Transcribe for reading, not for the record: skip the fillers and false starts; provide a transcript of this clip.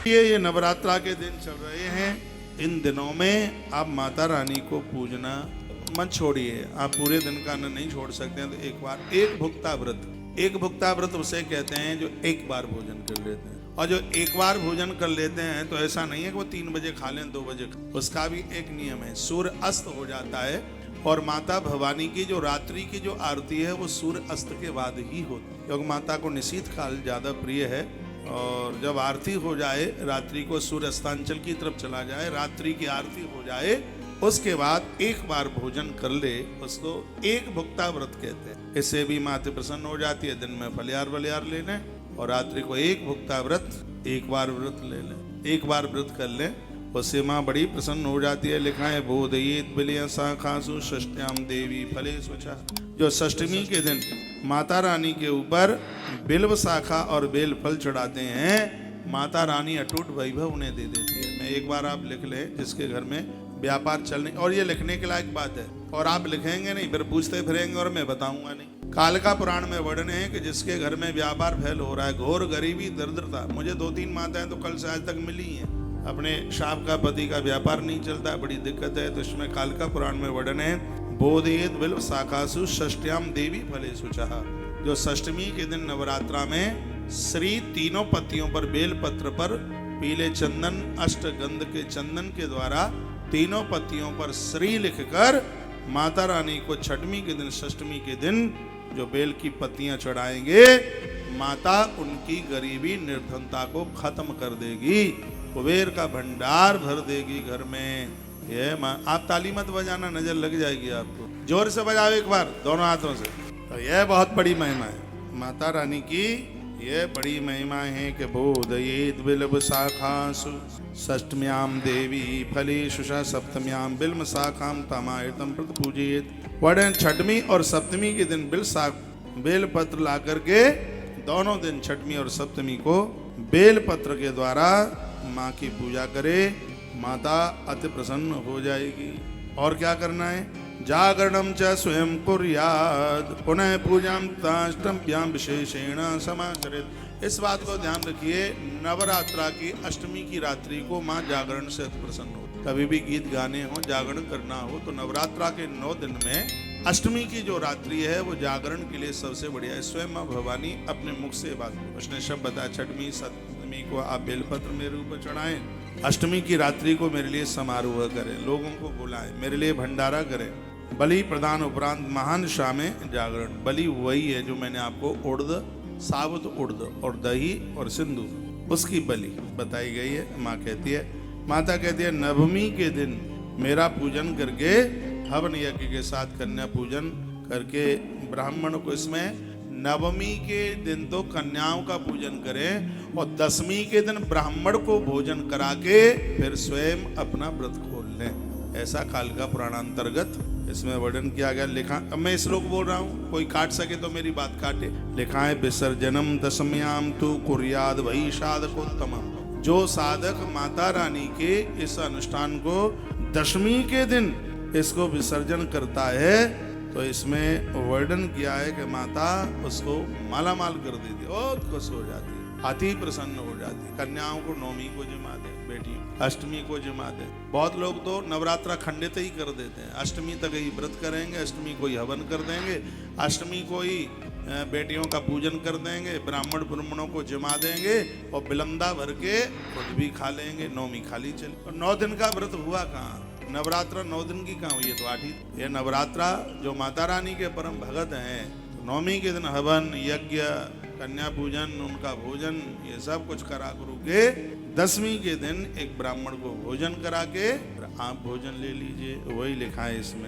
ये नवरात्रा के दिन चल रहे हैं। इन दिनों में आप माता रानी को पूजना मत छोड़िए। आप पूरे दिन का अन्न नहीं छोड़ सकते हैं तो एक बार एक भुक्ता व्रत उसे कहते हैं जो एक बार भोजन कर लेते हैं। और जो एक बार भोजन कर लेते हैं तो ऐसा नहीं है कि वो 3 बजे खा लें 2 बजे, उसका भी एक नियम है। सूर्य अस्त हो जाता है और माता भवानी की जो रात्रि की जो आरती है वो सूर्य अस्त के बाद ही होती है, क्योंकि माता को निशीथ काल ज्यादा प्रिय है। और जब आरती हो जाए, रात्रि को सूर्य अस्तांचल की तरफ चला जाए, रात्रि की आरती हो जाए, उसके बाद एक बार भोजन कर ले, उसको एक भुक्ता व्रत कहते हैं। इससे भी माता प्रसन्न हो जाती है। दिन में फलियार वलियार ले लें और रात्रि को एक भुक्ता व्रत, एक बार व्रत ले लें, एक बार व्रत कर लें, उससे माँ बड़ी प्रसन्न हो जाती है। लिखा है बोधयेत बिल्व शाखासु षष्ट्याम देवी फले स्वच्छा। जो षष्टमी के दिन माता रानी के ऊपर बिल्व शाखा और बेल फल चढ़ाते हैं, माता रानी अटूट वैभव उन्हें दे देती है। मैं एक बार आप लिख लें, जिसके घर में व्यापार चलने, और ये लिखने के लायक बात है, और आप लिखेंगे नहीं फिर पूछते फिरेंगे और मैं बताऊंगा नहीं। कालिका पुराण में वर्णन है कि जिसके घर में व्यापार फैल हो रहा है, घोर गरीबी दरिद्रता, मुझे 2-3 माताएं तो कल से आज तक मिली हैं, अपने शाप का पति का व्यापार नहीं चलता, बड़ी दिक्कत है। तो इसमें कालिका पुराण में वर्णन है बोधयेत बिल्व शाखासु षष्ट्याम देवी फले शुचः। जो षष्टमी के दिन नवरात्रा में श्री तीनों पत्तियों पर, बेल पत्र पर पीले चंदन, अष्टगंध के चंदन के द्वारा तीनों पत्तियों पर श्री लिखकर माता रानी को छठवीं के दिन, षष्टमी के दिन जो बेल की पत्तियां चढ़ाएंगे, माता उनकी गरीबी निर्धनता को खत्म कर देगी, कुबेर का भंडार भर देगी घर में। ये आप ताली मत बजाना, नजर लग जाएगी आपको। जोर से बजाओ एक बार दोनों हाथों से। तो यह बहुत बड़ी महिमा है माता रानी की। ये बड़ी महिमा है कि बोधयेत बिल्व शाखासु षष्टम्याम देवी फलेषु सप्तम्याम बिल्व शाखाम तमायतम प्रत पूजयेत। वर्णन छठवीं और सप्तमी के दिन बेल पत्र ला करके, दोनों दिन छठवीं और सप्तमी को बेल पत्र के द्वारा माँ की पूजा करे, माता अति प्रसन्न हो जाएगी। और क्या करना है? जागरणम च स्वयं कुर्यात् पुनः पूजाम ताष्टम्याम विशेषेण समाचरेत्। इस बात को ध्यान रखिए, नवरात्रा की अष्टमी की रात्रि को माँ जागरण से अति प्रसन्न हो। कभी भी गीत गाने हो, जागरण करना हो, तो नवरात्रा के 9 दिन में अष्टमी की जो रात्रि है वो जागरण के लिए सबसे बढ़िया है। स्वयं माँ भवानी अपने मुख से बात, उसने शब्द बताया, छठवीं सप्तमी को आप बेलपत्र मेरे ऊपर चढ़ाएं, अष्टमी की रात्रि को मेरे लिए समारोह करें, लोगों को बुलाएं, मेरे लिए भंडारा करें। बलि प्रदान उपरांत महान शाम में जागरण। बलि वही है जो मैंने आपको उड़द, साबुत उड़द और दही और सिंधु, उसकी बलि बताई गई है। माँ कहती है, माता कहती है, नवमी के दिन मेरा पूजन करके, हवन यज्ञ के साथ कन्या पूजन करके ब्राह्मण को, इसमें नवमी के दिन तो कन्याओं का पूजन करें और 10वीं के दिन ब्राह्मण को भोजन करा के फिर स्वयं अपना व्रत खोल लें। ऐसा कालिका पुराणांतर्गत इसमें वर्णन किया गया। लिखा, अब मैं श्लोक बोल रहा हूँ, कोई काट सके तो मेरी बात काटे। लिखा है, विसर्जनम दशम्याम तु कुर्याद वही साधकोत्तमम्। जो साधक माता रानी के इस अनुष्ठान को 10वीं के दिन इसको विसर्जन करता है, तो इसमें वर्णन किया है कि माता उसको मालामाल कर देती है, बहुत खुश हो जाती है, अति प्रसन्न हो जाती है। कन्याओं को 9वीं को जिमा दे, बेटी अष्टमी को जिमा दे। बहुत लोग तो नवरात्रा खंडित ही कर देते हैं, अष्टमी तक ही व्रत करेंगे, अष्टमी को ही हवन कर देंगे, अष्टमी को ही बेटियों का पूजन कर देंगे, ब्राह्मणों को जिमा देंगे और बिलंदा भर के खुद भी खा लेंगे, 9वीं खाली चले। और 9 दिन का व्रत हुआ कहाँ? नवरात्रा 9 दिन की कहाँ हुई है? तो 8 ही। ये नवरात्रा जो माता रानी के परम भगत हैं, तो 9वीं के दिन हवन यज्ञ, कन्या पूजन, उनका भोजन, ये सब कुछ करा करू के 10वीं के दिन एक ब्राह्मण को भोजन करा के आप भोजन ले लीजिए। वही लिखा है इसमें।